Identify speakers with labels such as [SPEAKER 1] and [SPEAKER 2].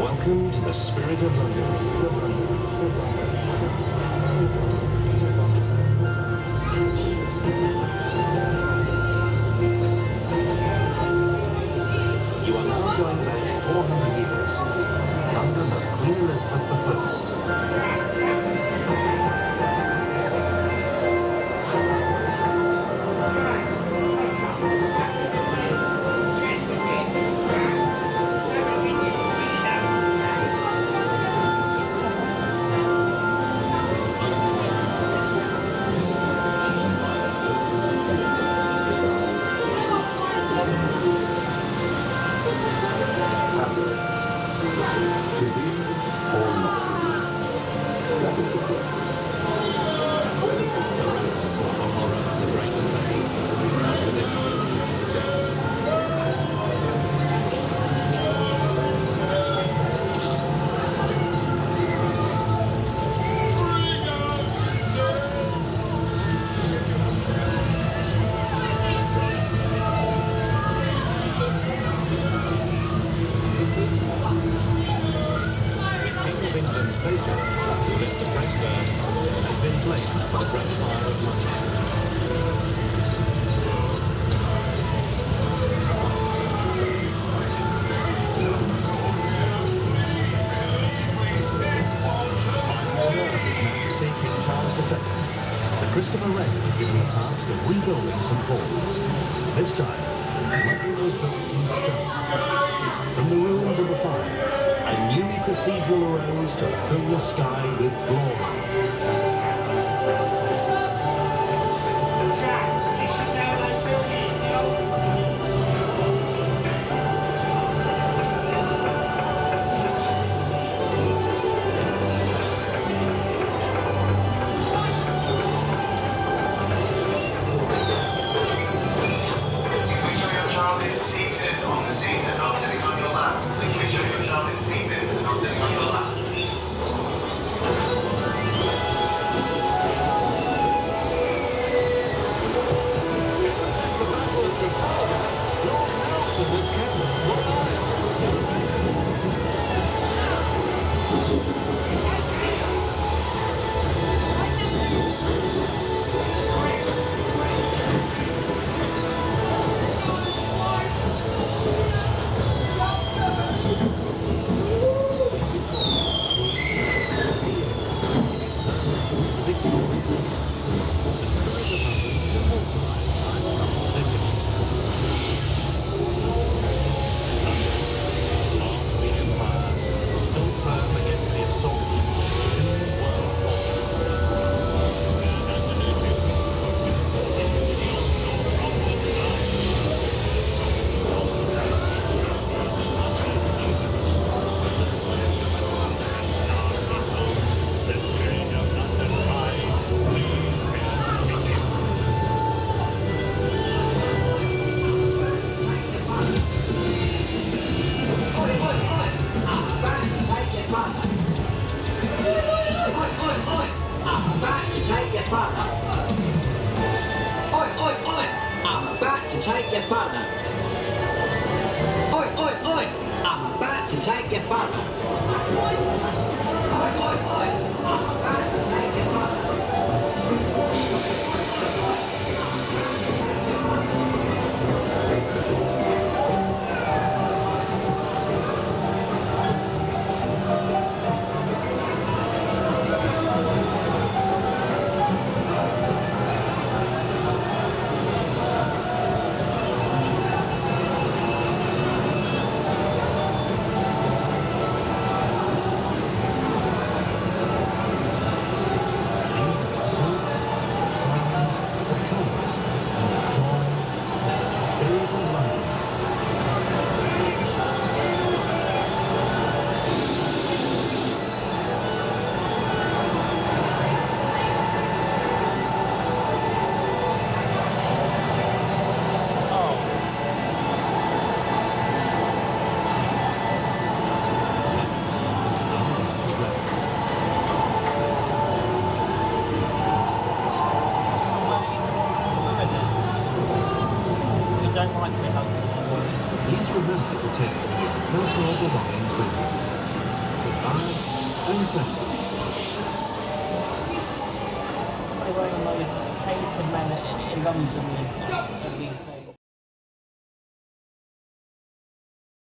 [SPEAKER 1] Welcome to the spirit of London. You are now going back 400 years, London of Queen Elizabeth I. Christopher Wren was given the task of rebuilding St. Paul's. This time, London was built in stone. From the ruins of the fire, a new cathedral arose to fill the sky with glory.
[SPEAKER 2] Take your father. Oi, oi, oi! I'm about to take your father. Oi, oi, oi! I'm about to take your father.
[SPEAKER 3] don't like to be home.
[SPEAKER 1] Please remember to take all your personal belongings with you. and 20.
[SPEAKER 3] Probably one of the most hated men in London of these days.